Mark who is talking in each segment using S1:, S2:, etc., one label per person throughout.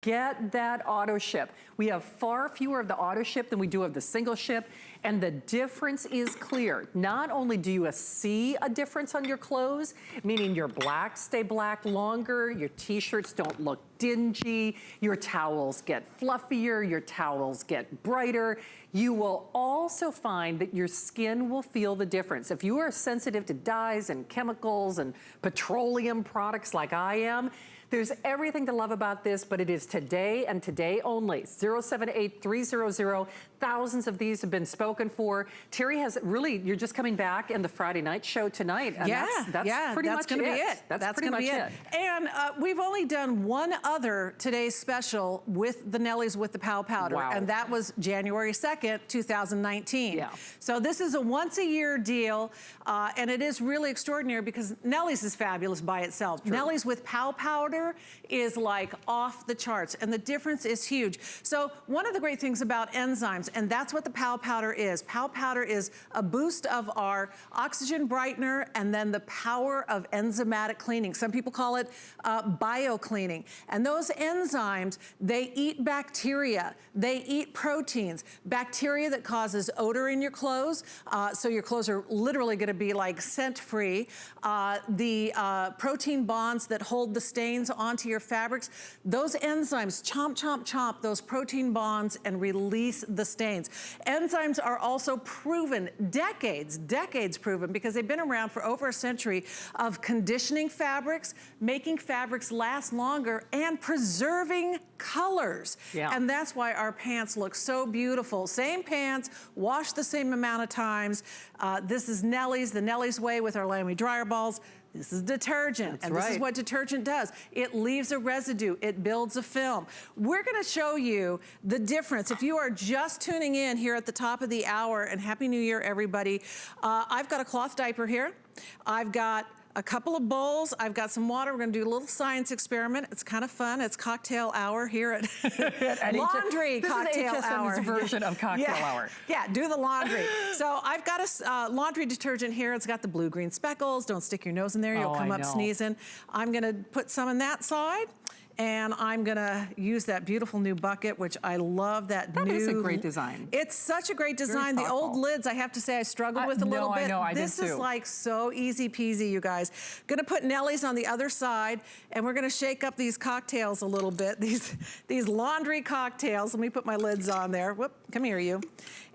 S1: Get that auto ship. We have far fewer of the auto ship than we do of the single ship, and the difference is clear. Not only do you see a difference on your clothes, meaning your blacks stay black longer, your t-shirts don't look dingy, your towels get fluffier, your towels get brighter. You will also find that your skin will feel the difference. If you are sensitive to dyes and chemicals and petroleum products like I am, there's everything to love about this, but it is today and today only. 078300. Thousands of these have been spoken for. Terry has really, you're just coming back in the Friday night show tonight. And that's pretty much
S2: gonna be it. That's pretty much it. And we've only done one other today's special with the Nellies with the Pow Powder.
S1: Wow.
S2: And that was January 2nd, 2019.
S1: Yeah.
S2: So this is a once a year deal. And it is really extraordinary because Nellies is fabulous by itself.
S1: True.
S2: Nellies with Pow Powder is like off the charts. And the difference is huge. So one of the great things about enzymes, and that's what the Pow Powder is. Pow Powder is a boost of our oxygen brightener and then the power of enzymatic cleaning. Some people call it bio-cleaning. And those enzymes, they eat bacteria, they eat proteins, bacteria that causes odor in your clothes, so your clothes are literally gonna be like scent-free. The protein bonds that hold the stains onto your fabrics, those enzymes chomp, chomp, chomp those protein bonds and release the stains. Enzymes are also proven, decades proven, because they've been around for over a century of conditioning fabrics, making fabrics last longer, and preserving colors. Yeah. And that's why our pants look so beautiful. Same pants, washed the same amount of times. This is Nellie's, the Nellie's way with our Lamy dryer balls. This is detergent, and this is what detergent does. It leaves a residue, it builds a film. We're gonna show you the difference. If you are just tuning in here at the top of the hour, and Happy New Year, everybody. I've got a cloth diaper here. I've got a couple of bowls. I've got some water. We're gonna do a little science experiment. It's kind of fun. It's cocktail hour here at laundry cocktail hour.
S1: This is HSN's version of cocktail hour.
S2: Yeah, do the laundry. So I've got a laundry detergent here. It's got the blue-green speckles. Don't stick your nose in there. You'll come up sneezing. I'm gonna put some on that side. And I'm gonna use that beautiful new bucket, which I love that new.
S1: That is a great design.
S2: It's such a great design. The old lids, I have to say, I struggled with a little bit.
S1: I know, I did too.
S2: This is like so easy peasy, you guys. Gonna put Nellie's on the other side, and we're gonna shake up these cocktails a little bit. These laundry cocktails. Let me put my lids on there. Whoop, come here, you.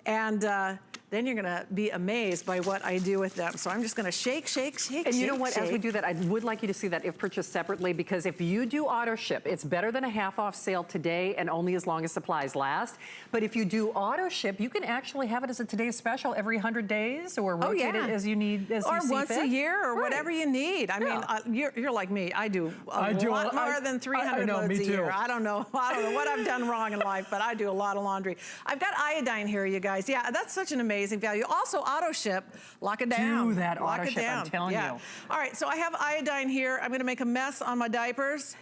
S2: And then you're gonna be amazed by what I do with them. So I'm just gonna shake, shake, shake,
S1: and you know what, as we do that, I would like you to see that if purchased separately, because if you do auto ship, it's better than a half off sale today and only as long as supplies last. But if you do auto ship, you can actually have it as a today's special every 100 days or rotate it as you need, as you see fit.
S2: Or once a year or whatever you need. I mean, you're like me. I do a lot more than 300 loads a year. I don't know what I've done wrong in life, but I do a lot of laundry. I've got iodine here, you guys. Yeah, that's such an amazing value. Also auto ship, lock it down.
S1: Do that auto ship, I'm telling you.
S2: All right, so I have iodine here. I'm gonna make a mess on my diapers.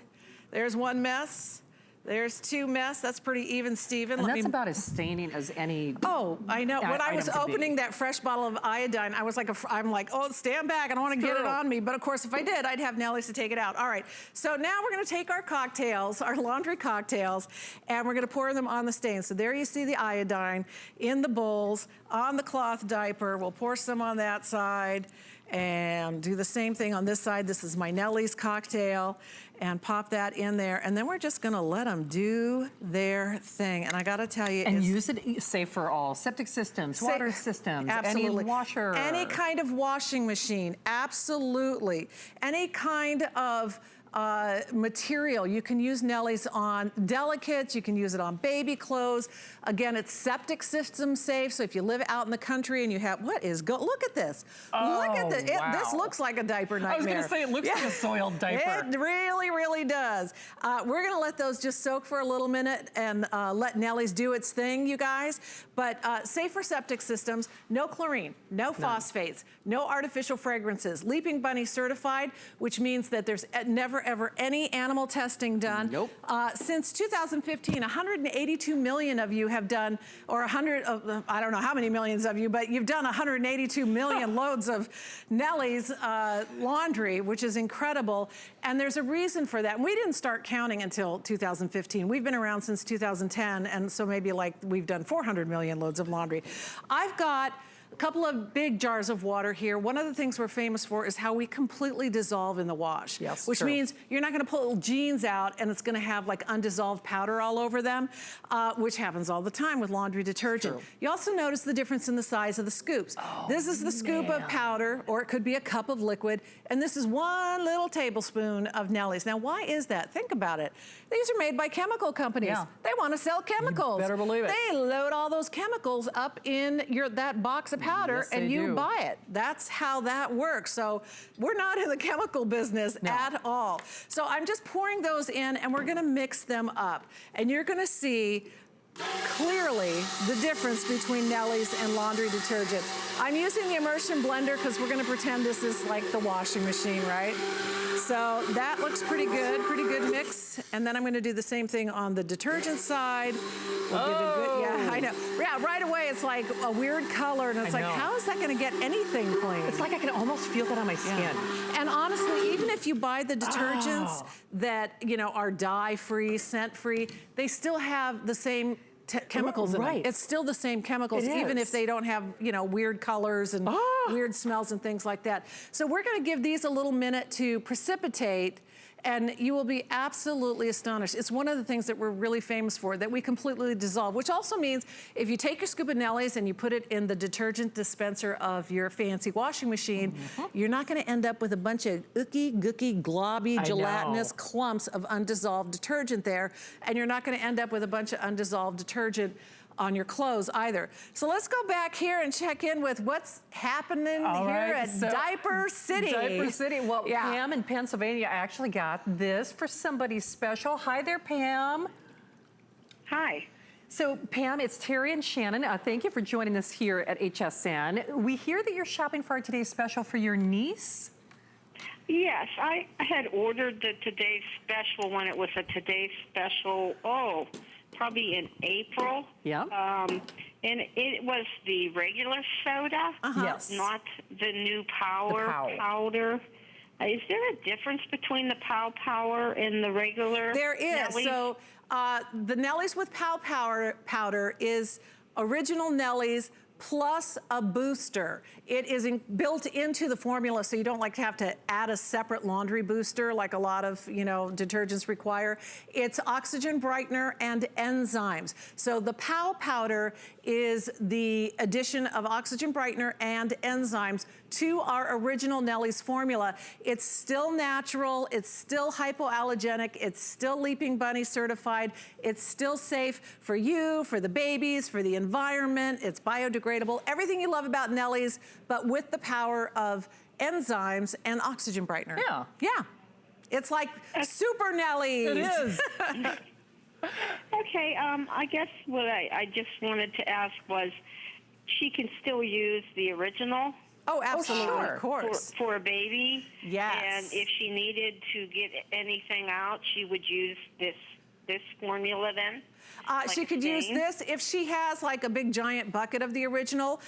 S2: There's one mess. There's two mess. That's pretty even, Steven.
S1: And that's about as staining as any.
S2: Oh, I know. When I was opening that fresh bottle of iodine, I was like, I'm like, oh, stand back. I don't want to get it on me. But of course, if I did, I'd have Nellie's to take it out. All right. So now we're going to take our cocktails, our laundry cocktails, and we're going to pour them on the stain. So there you see the iodine in the bowls on the cloth diaper. We'll pour some on that side and do the same thing on this side. This is my Nellie's cocktail, and pop that in there. And then we're just gonna let them do their thing. And I gotta tell you,
S1: and use it safe for all septic systems, water systems,
S2: absolutely.
S1: Any washer.
S2: Any kind of washing machine, absolutely. Any kind of material. You can use Nellie's on delicates, you can use it on baby clothes. Again, it's septic system safe, so if you live out in the country and you have, look at this. Look at this.
S1: Wow.
S2: This looks like a diaper nightmare.
S1: I was gonna say, it looks like a soiled diaper.
S2: It really, really does. We're gonna let those just soak for a little minute and let Nellie's do its thing, you guys. But safe for septic systems, no chlorine, no phosphates, no artificial fragrances, Leaping Bunny certified, which means that there's never ever any animal testing done.
S1: Nope.
S2: Since 2015, 182 million of you have done, or 100, I don't know how many millions of you, but you've done 182 million loads of Nellie's laundry, which is incredible. And there's a reason for that. We didn't start counting until 2015. We've been around since 2010, and so maybe like we've done 400 million loads of laundry. I've got a couple of big jars of water here. One of the things we're famous for is how we completely dissolve in the wash.
S1: Yes,
S2: which
S1: true.
S2: means you're not gonna pull jeans out and it's gonna have like undissolved powder all over them, which happens all the time with laundry detergent.
S1: True.
S2: You also notice the difference in the size of the scoops.
S1: Oh,
S2: this is the scoop of powder, or it could be a cup of liquid, and this is 1 little tablespoon of Nellie's. Now, why is that? Think about it. These are made by chemical companies.
S1: Yeah.
S2: They wanna sell chemicals.
S1: You better believe it.
S2: They load all those chemicals up in that box of powder,
S1: Yes,
S2: and
S1: they
S2: you
S1: do.
S2: buy it. That's how that works. So we're not in the chemical business at all. So I'm just pouring those in, and we're gonna mix them up. And you're gonna see clearly the difference between Nellie's and laundry detergent. I'm using the immersion blender because we're gonna pretend this is like the washing machine, right? So that looks pretty good mix. And then I'm gonna do the same thing on the detergent side. We'll give it a good, yeah, I know. Yeah, right away it's like a weird color, and it's like,
S1: know.
S2: how is that gonna get anything clean?
S1: It's like I can almost feel that on my skin.
S2: And honestly, even if you buy the detergents that, you know, are dye-free, scent-free, they still have the same chemicals in them.
S1: Right.
S2: It's still the same chemicals,
S1: It
S2: even
S1: is.
S2: if they don't have, you know, weird colors and weird smells and things like that. So we're gonna give these a little minute to precipitate, and you will be absolutely astonished. It's one of the things that we're really famous for, that we completely dissolve, which also means if you take your scoop of Nellie's and you put it in the detergent dispenser of your fancy washing machine, you're not gonna end up with a bunch of ooky, gooky, globby,
S1: I
S2: gelatinous
S1: know.
S2: clumps of undissolved detergent there, and you're not gonna end up with a bunch of undissolved detergent on your clothes either. So let's go back here and check in with what's happening
S1: All
S2: here
S1: right,
S2: at
S1: so-
S2: Diaper City.
S1: Diaper City. Well,
S2: Yeah.
S1: Pam in Pennsylvania actually got this for somebody special. Hi there, Pam.
S3: Hi.
S1: So, Pam, it's Terry and Shannon. Thank you for joining us here at HSN. We hear that you're shopping for our today's special for your niece.
S3: Yes, I had ordered the Today's Special when it was a Today's Special, probably in April.
S1: Yeah.
S3: And it was the regular soda,
S1: Yes.
S3: not the new Pow Powder. Is there a difference between the Pow Powder and the regular
S2: There is.
S3: Nellie?
S2: So the Nellie's with Pow Powder is original Nellie's plus a booster. It is built into the formula, so you don't like to have to add a separate laundry booster like a lot of, you know, detergents require. It's oxygen brightener and enzymes. So the Pow Powder is the addition of oxygen brightener and enzymes to our original Nellie's formula. It's still natural, it's still hypoallergenic, it's still Leaping Bunny certified, it's still safe for you, for the babies, for the environment, it's biodegradable, everything you love about Nellie's, but with the power of enzymes and oxygen brightener.
S1: Yeah.
S2: Yeah. It's like Super Nellie's.
S1: It is.
S3: Okay, I guess what I just wanted to ask was, she can still use the original
S2: Oh, absolutely,
S1: sure.
S2: of course.
S3: for a baby.
S2: Yes.
S3: And if she needed to get anything out, she would use this formula then?
S2: She could use this. If she has like a big giant bucket of the original,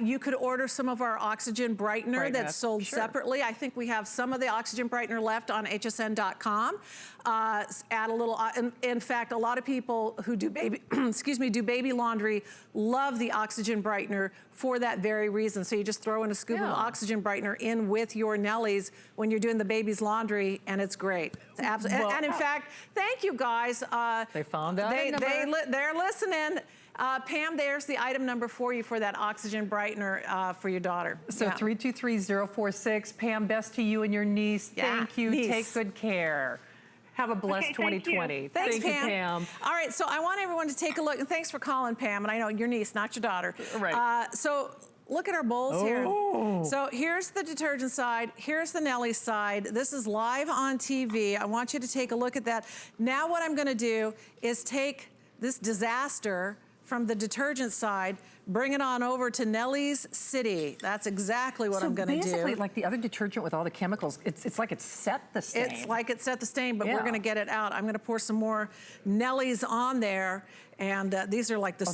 S2: you could order some of our oxygen brightener that's sold separately. I think we have some of the oxygen brightener left on hsn.com. Add a little, in fact, a lot of people who do baby, do baby laundry love the oxygen brightener for that very reason. So you just throw in a scoop of oxygen brightener in with your Nellie's when you're doing the baby's laundry, and it's great. It's absolutely, and in fact, thank you guys.
S1: They found out.
S2: They're listening. Pam, there's the item number for you for that oxygen brightener for your daughter.
S1: So 323-046. Pam, best to you and your niece.
S2: Yeah,
S1: Thank you.
S2: niece.
S1: Take good care. Have a blessed
S3: Okay, thank you.
S1: 2020.
S2: Thanks,
S1: Thank you,
S2: Pam. All right, so I want everyone to take a look, and thanks for calling, Pam. And I know your niece, not your daughter.
S1: Right.
S2: So look at our bowls here. So here's the detergent side. Here's the Nellie side. This is live on TV. I want you to take a look at that. Now what I'm going to do is take this disaster from the detergent side, bring it on over to Nellie's City. That's exactly what I'm gonna do.
S1: So basically, like the other detergent with all the chemicals, it's like it's set the stain.
S2: It's like it set the stain, but we're gonna get it out. I'm gonna pour some more Nellie's on there. And these are like the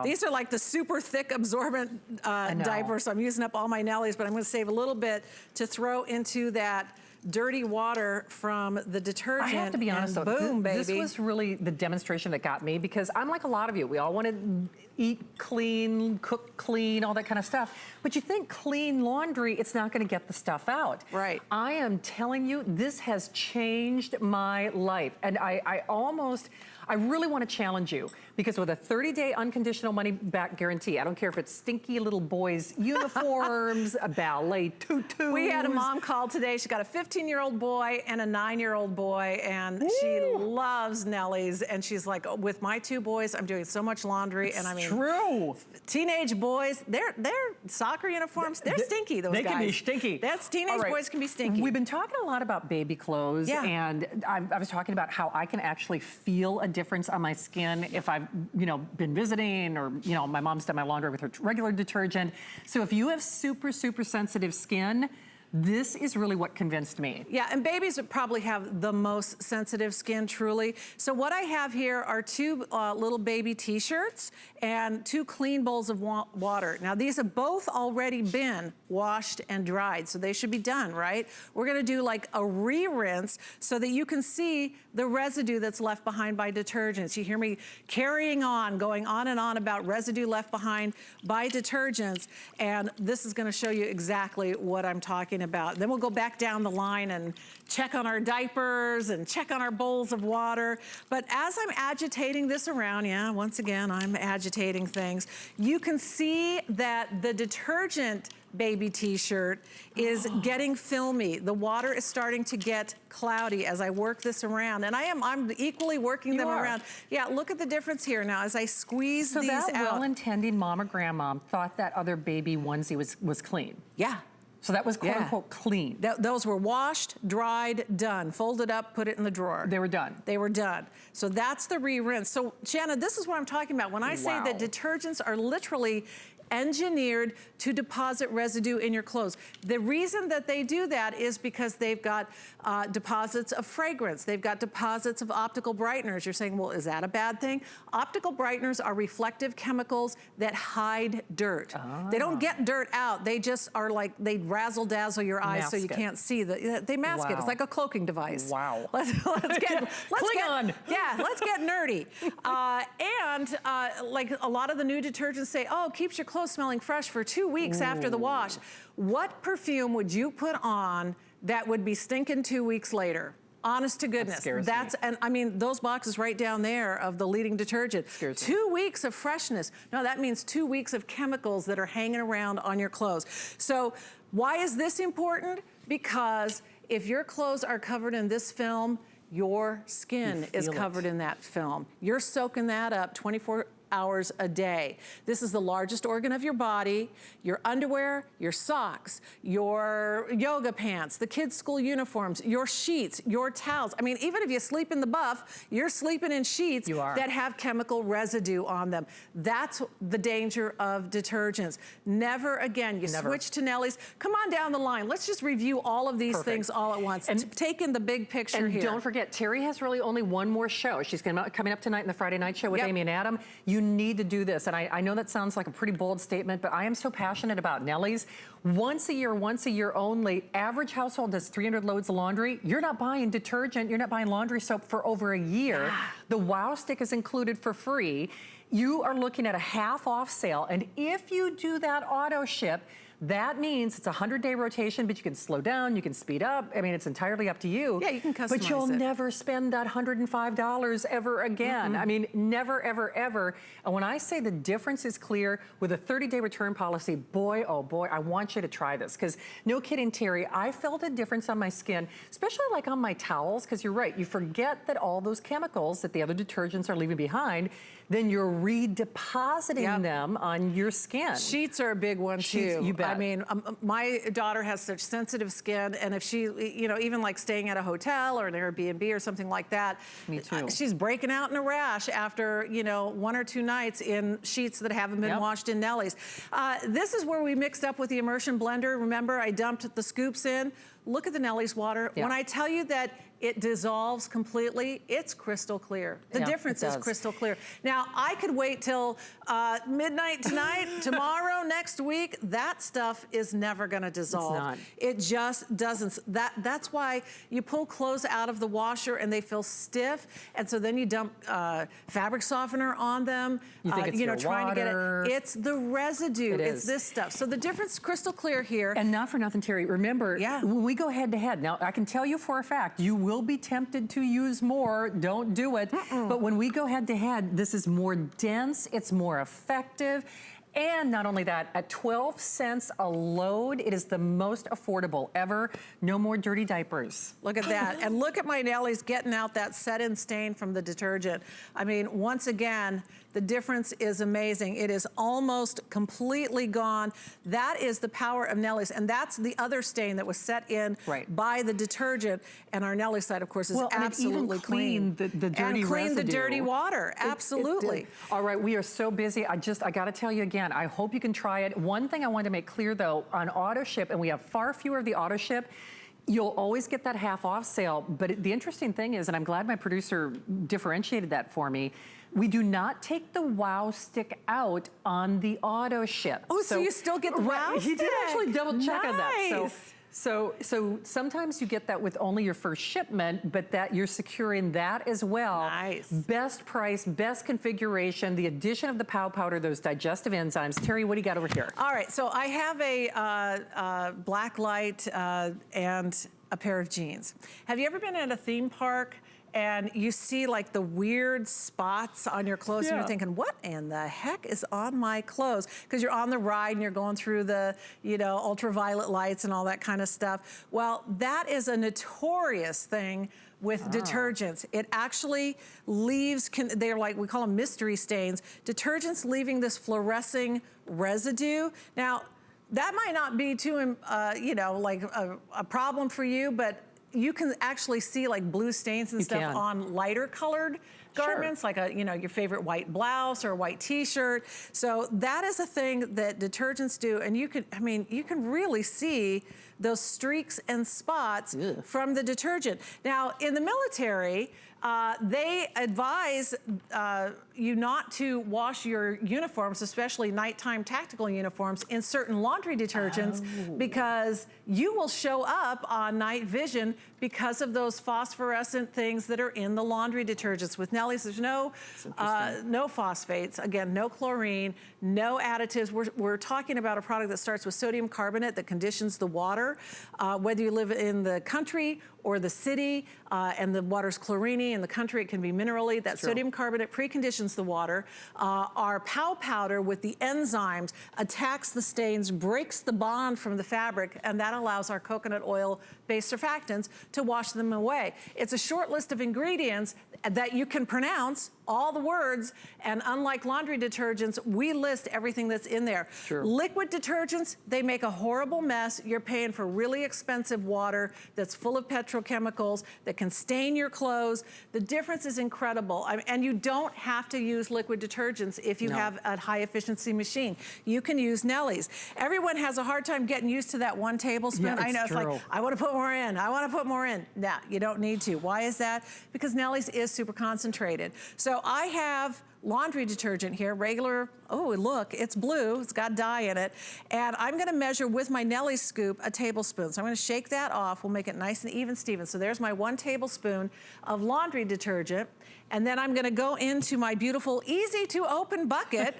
S2: these are like the super thick absorbent diapers. So I'm using up all my Nellies, but I'm gonna save a little bit to throw into that dirty water from the detergent.
S1: I have to be honest though,
S2: boom, baby.
S1: This was really the demonstration that got me, because I'm like a lot of you. We all want to eat clean, cook clean, all that kind of stuff. But you think clean laundry, it's not going to get the stuff out.
S2: Right.
S1: I am telling you, this has changed my life. And I really want to challenge you, because with a 30-day unconditional money-back guarantee, I don't care if it's stinky little boys' uniforms, a ballet tutus.
S2: We had a mom call today. She got a 15-year-old boy and a 9-year-old boy, and she loves Nellie's. And she's like, with my 2 boys, I'm doing so much laundry. And I mean,
S1: true.
S2: Teenage boys, their soccer uniforms, they're stinky, those guys.
S1: They can be stinky.
S2: That's teenage boys can be stinky.
S1: We've been talking a lot about baby clothes, and I was talking about how I can actually feel a difference on my skin if I've, been visiting, or, my mom's done my laundry with her regular detergent. So if you have super, super sensitive skin, this is really what convinced me.
S2: Yeah, and babies would probably have the most sensitive skin, truly. So what I have here are 2 little baby t-shirts and 2 clean bowls of water. Now these have both already been washed and dried, so they should be done, right? We're gonna do like a re-rinse so that you can see the residue that's left behind by detergents. You hear me carrying on, going on and on about residue left behind by detergents, and this is gonna show you exactly what I'm talking about. Then we'll go back down the line and check on our diapers and check on our bowls of water. But as I'm agitating this around, once again, I'm agitating things, you can see that the detergent baby t-shirt is getting filmy. The water is starting to get cloudy as I work this around. And I'm equally working them around. Yeah, look at the difference here now as I squeeze these out.
S1: So that well-intending mom or grandmom thought that other baby onesie was clean.
S2: Yeah.
S1: So that was quote unquote clean.
S2: Those were washed, dried, done. Folded up, put it in the drawer.
S1: They were done.
S2: They were done. So that's the re-rinse. So Shanna, this is what I'm talking about. When I say that detergents are literally engineered to deposit residue in your clothes. The reason that they do that is because they've got deposits of fragrance. They've got deposits of optical brighteners. You're saying, well, is that a bad thing? Optical brighteners are reflective chemicals that hide dirt. They don't get dirt out. They just are like, they razzle dazzle your eyes so you can't see. They mask it. It's like a cloaking device.
S1: Wow.
S2: Let's get nerdy. Like a lot of the new detergents say, oh, it keeps your clothes smelling fresh for 2 weeks after the wash. What perfume would you put on that would be stinking 2 weeks later? Honest to goodness. And I mean, those boxes right down there of the leading detergent. 2 weeks of freshness. No, that means 2 weeks of chemicals that are hanging around on your clothes. So why is this important? Because if your clothes are covered in this film, your skin is covered in that film. You're soaking that up 24 hours a day. This is the largest organ of your body. Your underwear, your socks, your yoga pants, the kids' school uniforms, your sheets, your towels. I mean, even if you sleep in the buff, you're sleeping in sheets that have chemical residue on them. That's the danger of detergents. Never again. You switch to Nellie's. Come on down the line. Let's just review all of these things all at once and take in the big picture here.
S1: And don't forget, Terry has really only one more show. She's coming up tonight in the Friday night show with Amy and Adam. You need to do this. And I know that sounds like a pretty bold statement, but I am so passionate about Nellie's. Once a year only, average household does 300 loads of laundry. You're not buying detergent, you're not buying laundry soap for over a year. The Wow Stick is included for free. You are looking at a half off sale. And if you do that auto ship, that means it's a 100-day rotation, but you can slow down, you can speed up. I mean, it's entirely up to you.
S2: Yeah, you can customize
S1: But you'll never spend that $105 ever again. I mean, never, ever, ever. And when I say the difference is clear with a 30-day return policy, boy, oh boy, I want you to try this. Because no kidding, Terry, I felt a difference on my skin, especially like on my towels, because you're right, you forget that all those chemicals that the other detergents are leaving behind, then you're redepositing them on your skin.
S2: Sheets are a big one too.
S1: You bet. bet.
S2: I mean, my daughter has such sensitive skin, and if she, you know, even like staying at a hotel or an Airbnb or something like that,
S1: Me too.
S2: She's breaking out in a rash after, you know, 1 or 2 nights in sheets that haven't been washed in Nellie's. This is where we mixed up with the immersion blender. Remember, I dumped the scoops in. Look at the Nellie's water. When I tell you that it dissolves completely, it's crystal clear. The difference is crystal clear. Now, I could wait till midnight tonight, tomorrow, next week. That stuff is never gonna dissolve.
S1: It's not.
S2: It just doesn't. That's why you pull clothes out of the washer and they feel stiff, and so then you dump fabric softener on them.
S1: You think it's
S2: you know,
S1: your
S2: trying
S1: water.
S2: to get it. It's the residue.
S1: It
S2: It's
S1: is.
S2: this stuff. So the difference is crystal clear here.
S1: And not for nothing, Terry, remember, when we go head to head, now I can tell you for a fact, you will be tempted to use more, don't do it. But when we go head to head, this is more dense, it's more effective. And not only that, at 12 cents a load, it is the most affordable ever. No more dirty diapers.
S2: Look at that. And look at my Nellie's getting out that set-in stain from the detergent. I mean, once again, the difference is amazing. It is almost completely gone. That is the power of Nellie's. And that's the other stain that was set in by the detergent. And our Nellie side, of course, is absolutely clean.
S1: The dirty
S2: and clean
S1: residue.
S2: the dirty water. Absolutely.
S1: All right, we are so busy. I got to tell you again, I hope you can try it. One thing I wanted to make clear, though, on auto ship, and we have far fewer of the auto ship, you'll always get that half off sale. But the interesting thing is, and I'm glad my producer differentiated that for me, we do not take the wow stick out on the auto ship.
S2: Oh, so you still get the wow stick?
S1: He did actually double check on that.
S2: Nice.
S1: So sometimes you get that with only your first shipment, but that you're securing that as well.
S2: Nice.
S1: Best price, best configuration, the addition of the Pow Powder, those digestive enzymes. Terry, what do you got over here?
S2: All right, so I have a black light and a pair of jeans. Have you ever been at a theme park and you see like the weird spots on your clothes and you're thinking, what in the heck is on my clothes? Because you're on the ride and you're going through the, you know, ultraviolet lights and all that kind of stuff. Well, that is a notorious thing with detergents. It actually leaves, they're like, we call them mystery stains. Detergents leaving this fluorescing residue. Now, that might not be too, you know, like a problem for you, but you can actually see like blue stains and stuff on lighter colored garments, like a, you know, your favorite white blouse or a white t-shirt. So that is a thing that detergents do. And you can, I mean, you can really see those streaks and spots from the detergent. Now, in the military, they advise you not to wash your uniforms, especially nighttime tactical uniforms, in certain laundry detergents because you will show up on night vision because of those phosphorescent things that are in the laundry detergents. With Nellie's, there's no phosphates, again, no chlorine, no additives. We're talking about a product that starts with sodium carbonate that conditions the water, whether you live in the country or the city, and the water's chlorine. In the country, it can be minerally. That sodium carbonate preconditions the water. Our Pow Powder with the enzymes attacks the stains, breaks the bond from the fabric, and that allows our coconut oil-based surfactants to wash them away. It's a short list of ingredients that you can pronounce, all the words, and unlike laundry detergents, we list everything that's in there. Liquid detergents, they make a horrible mess. You're paying for really expensive water that's full of petrochemicals that can stain your clothes. The difference is incredible. And you don't have to use liquid detergents if you have a high efficiency machine. You can use Nellie's. Everyone has a hard time getting used to that 1 tablespoon. I know, it's like, I wanna put more in, I wanna put more in. Nah, you don't need to. Why is that? Because Nellie's is super concentrated. So I have laundry detergent here, regular, oh look, it's blue, it's got dye in it. And I'm gonna measure with my Nellie scoop a tablespoon. So I'm gonna shake that off, we'll make it nice and even, Steven. So there's my 1 tablespoon of laundry detergent. And then I'm gonna go into my beautiful, easy to open bucket.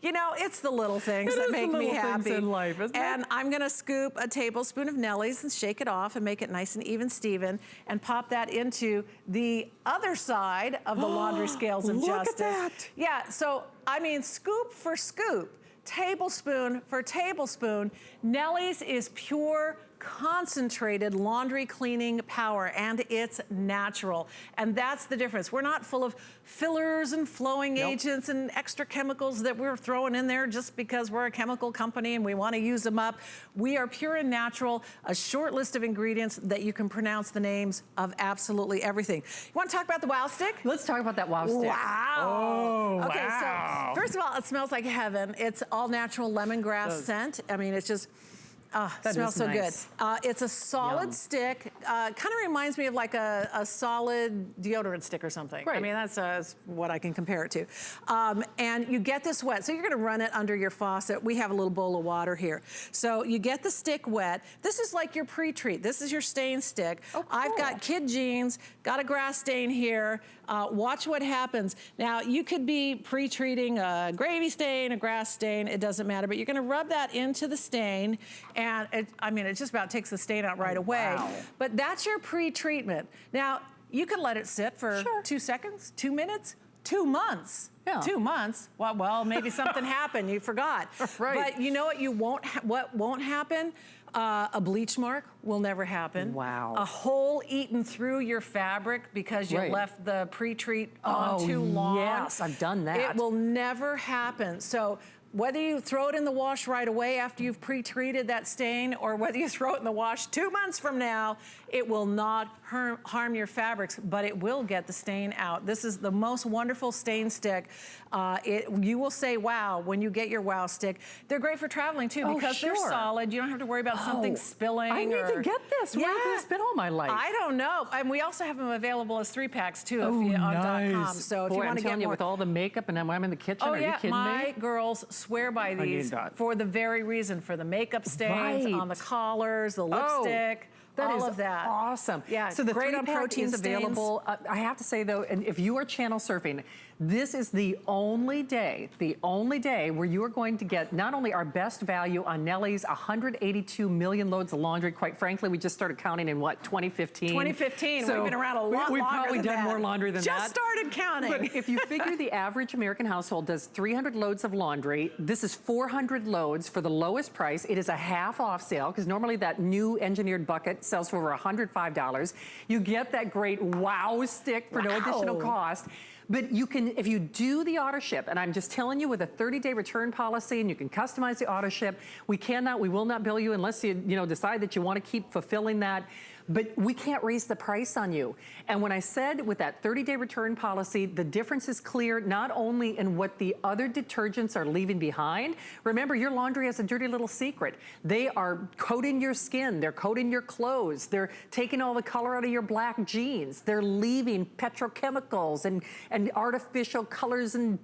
S2: You know, it's the little things that make me happy.
S1: In life, isn't
S2: and
S1: it?
S2: I'm gonna scoop a tablespoon of Nellie's and shake it off and make it nice and even, Steven, and pop that into the other side of the laundry scales of justice.
S1: Look at that.
S2: Yeah, so I mean, scoop for scoop, tablespoon for tablespoon, Nellie's is pure concentrated laundry cleaning power, and it's natural. And that's the difference. We're not full of fillers and flowing agents and extra chemicals that we're throwing in there just because we're a chemical company and we want to use them up. We are pure and natural, a short list of ingredients that you can pronounce the names of absolutely everything. You want to talk about the Wow Stick?
S1: Let's talk about that Wow Stick.
S2: Wow.
S1: Oh,
S2: okay,
S1: wow.
S2: so first of all, it smells like heaven. It's all natural lemongrass scent. I mean, it's just, it smells so
S1: nice.
S2: good. It's a solid stick. Kind of reminds me of like a solid deodorant stick or something.
S1: Right.
S2: I mean, that's what I can compare it to. And you get this wet. So you're gonna run it under your faucet. We have a little bowl of water here. So you get the stick wet. This is like your pre-treat. This is your stain stick.
S1: Oh, cool.
S2: I've got kid jeans, got a grass stain here. Watch what happens. Now, you could be pre-treating a gravy stain, a grass stain, it doesn't matter, but you're gonna rub that into the stain, and it just about takes the stain out right away.
S1: Wow.
S2: But that's your pre-treatment. Now, you can let it sit for 2 seconds, 2 minutes, 2 months.
S1: Yeah.
S2: 2 months. Well, maybe something happened. You forgot.
S1: Right.
S2: But you know what? What won't happen? A bleach mark will never happen.
S1: Wow.
S2: A hole eaten through your fabric because you left the pre-treat on too long.
S1: Yes, I've done that.
S2: It will never happen. So whether you throw it in the wash right away after you've pre-treated that stain, or whether you throw it in the wash 2 months from now, it will not harm your fabrics, but it will get the stain out. This is the most wonderful stain stick. You will say wow when you get your Wow Stick. They're great for traveling too because they're solid. You don't have to worry about something spilling.
S1: I need to get this. Where have this been all my life?
S2: I don't know. And we also have them available as 3-packs too on
S1: nice.
S2: .com. So if
S1: Boy,
S2: you want
S1: I'm
S2: to
S1: telling
S2: get
S1: you,
S2: more,
S1: with all the makeup and when I'm in the kitchen, are you kidding
S2: my
S1: me?
S2: girls swear by these for the very reason, for the makeup stains on the collars, the lipstick. All of that.
S1: Awesome.
S2: Yeah,
S1: so the
S2: great on
S1: 3-pack
S2: protein
S1: is available. I have to say though, and if you are channel surfing, this is the only day where you are going to get not only our best value on Nellie's 182 million loads of laundry. Quite frankly, we just started counting in what, 2015?
S2: 2015.
S1: So
S2: we've been around a lot
S1: we've
S2: longer
S1: probably
S2: than
S1: done
S2: that.
S1: more laundry than that.
S2: Just started counting.
S1: But if you figure the average American household does 300 loads of laundry, this is 400 loads for the lowest price. It is a half off sale because normally that new engineered bucket sells for over $105. You get that great Wow Stick for no additional cost. But you can, if you do the auto ship, and I'm just telling you with a 30-day return policy, and you can customize the auto ship, we will not bill you unless you decide that you want to keep fulfilling that. But we can't raise the price on you. And when I said with that 30-day return policy, the difference is clear not only in what the other detergents are leaving behind. Remember, your laundry has a dirty little secret. They are coating your skin, they're coating your clothes, they're taking all the color out of your black jeans, they're leaving petrochemicals and artificial colors and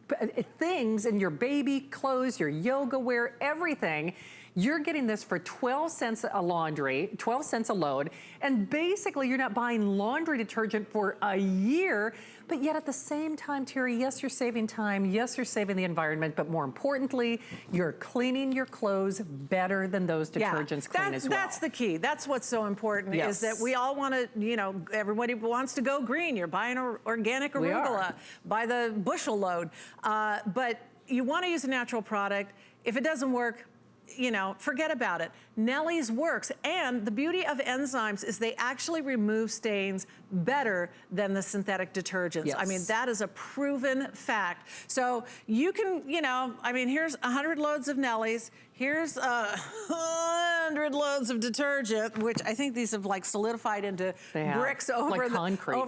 S1: things in your baby clothes, your yoga wear, everything. You're getting this for 12 cents a laundry, 12 cents a load, and basically you're not buying laundry detergent for a year, but yet at the same time, Terry, yes, you're saving time, yes, you're saving the environment, but more importantly, you're cleaning your clothes better than those detergents clean as well.
S2: That's the key. That's what's so important is that we all want to, everybody wants to go green. You're buying organic arugula by the bushel load, but you want to use a natural product. If it doesn't work, forget about it. Nellie's works, and the beauty of enzymes is they actually remove stains better than the synthetic detergents.
S1: Yes.
S2: I mean, that is a proven fact. So you can, here's 100 loads of Nellie's. Here's 100 loads of detergent, which I think these have like solidified into bricks over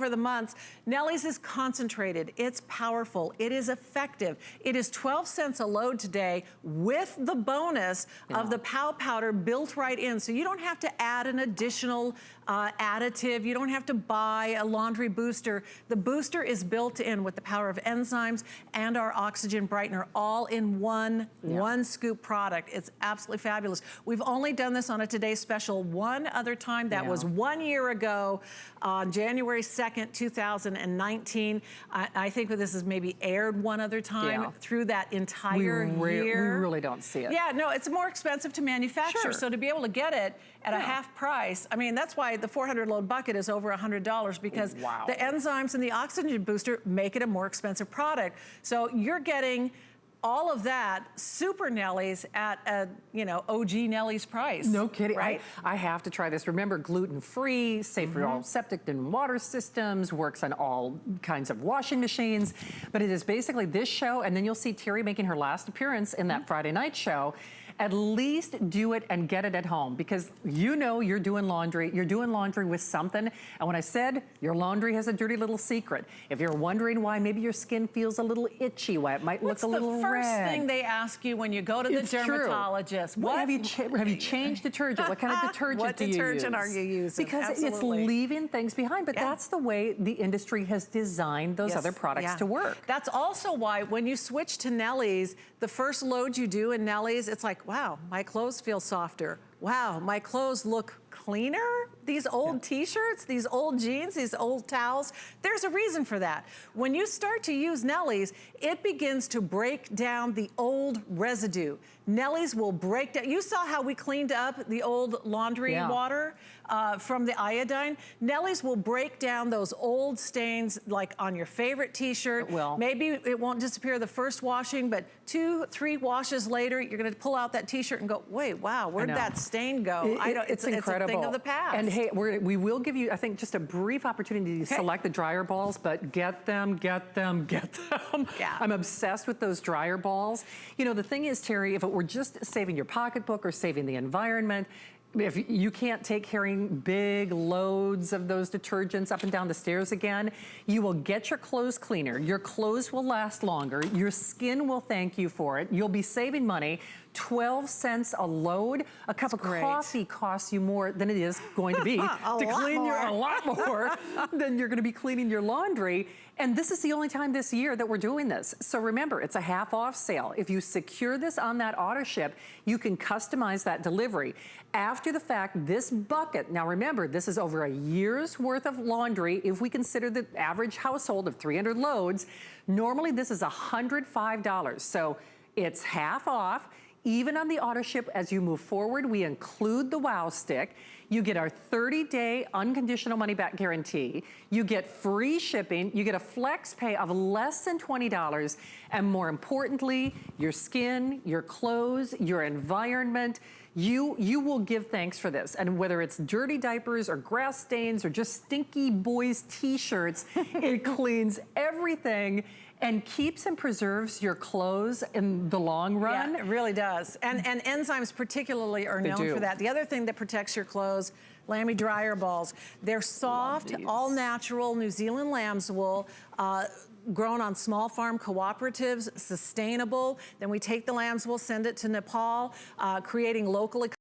S2: the months. Nellie's is concentrated. It's powerful. It is effective. It is 12 cents a load today with the bonus of the Pow Powder built right in. So you don't have to add an additional additive. You don't have to buy a laundry booster. The booster is built in with the power of enzymes and our oxygen brightener all in one scoop product. It's absolutely fabulous. We've only done this on a Today Special one other time. That was 1 year ago on January 2nd, 2019. I think that this has maybe aired one other time through that entire year.
S1: We really don't see it.
S2: Yeah, no, it's more expensive to manufacture. So to be able to get it at a half price, I mean, that's why the 400 load bucket is over $100 because the enzymes and the oxygen booster make it a more expensive product. So you're getting all of that, super Nellies at a, OG Nellie's price.
S1: No kidding.
S2: Right?
S1: I have to try this. Remember, gluten-free, safe for all septic and water systems, works on all kinds of washing machines. But it is basically this show, and then you'll see Terry making her last appearance in that Friday night show. At least do it and get it at home, because you're doing laundry. You're doing laundry with something. And when I said your laundry has a dirty little secret, if you're wondering why maybe your skin feels a little itchy, why it might look a little red.
S2: What's the first thing they ask you when you go to the dermatologist?
S1: What have you changed detergent? What kind of detergent do you use?
S2: What detergent are you using?
S1: Because it's leaving things behind, but that's the way the industry has designed those other products to work.
S2: That's also why when you switch to Nellie's, the first load you do in Nellie's, it's like, wow, my clothes feel softer. Wow, my clothes look cleaner. These old t-shirts, these old jeans, these old towels, there's a reason for that. When you start to use Nellie's, it begins to break down the old residue. Nellie's will break down. You saw how we cleaned up the old laundry water from the iodine. Nellie's will break down those old stains, like on your favorite t-shirt.
S1: It will.
S2: Maybe it won't disappear the first washing, but 2-3 washes later, you're gonna pull out that t-shirt and go, wait, wow, where'd that stain go?
S1: It's incredible.
S2: It's a thing of the past.
S1: And hey, we will give you, I think, just a brief opportunity to select the dryer balls, but get them. Yeah. I'm obsessed with those dryer balls. The thing is, Terry, if it were just saving your pocketbook or saving the environment, if you can't take carrying big loads of those detergents up and down the stairs again, you will get your clothes cleaner. Your clothes will last longer. Your skin will thank you for it. You'll be saving money. 12 cents a load. A cup of coffee costs you more than it is going to be to clean a lot more than you're going to be cleaning your laundry. And this is the only time this year that we're doing this. So remember, it's a half off sale. If you secure this on that auto ship, you can customize that delivery. After the fact, this bucket, now remember, this is over a year's worth of laundry. If we consider the average household of 300 loads, normally this is $105. So it's half off. Even on the auto ship, as you move forward, we include the Wow Stick. You get our 30-day unconditional money-back guarantee. You get free shipping. You get a flex pay of less than $20. And more importantly, your skin, your clothes, your environment, you will give thanks for this. And whether it's dirty diapers or grass stains or just stinky boys' t-shirts, it cleans everything and keeps and preserves your clothes in the long run.
S2: Yeah, it really does. And enzymes particularly are known for that. The other thing that protects your clothes, Lamy dryer balls. They're soft, all natural New Zealand lamb's wool, grown on small farm cooperatives, sustainable. Then we take the lamb's wool, send it to Nepal, creating local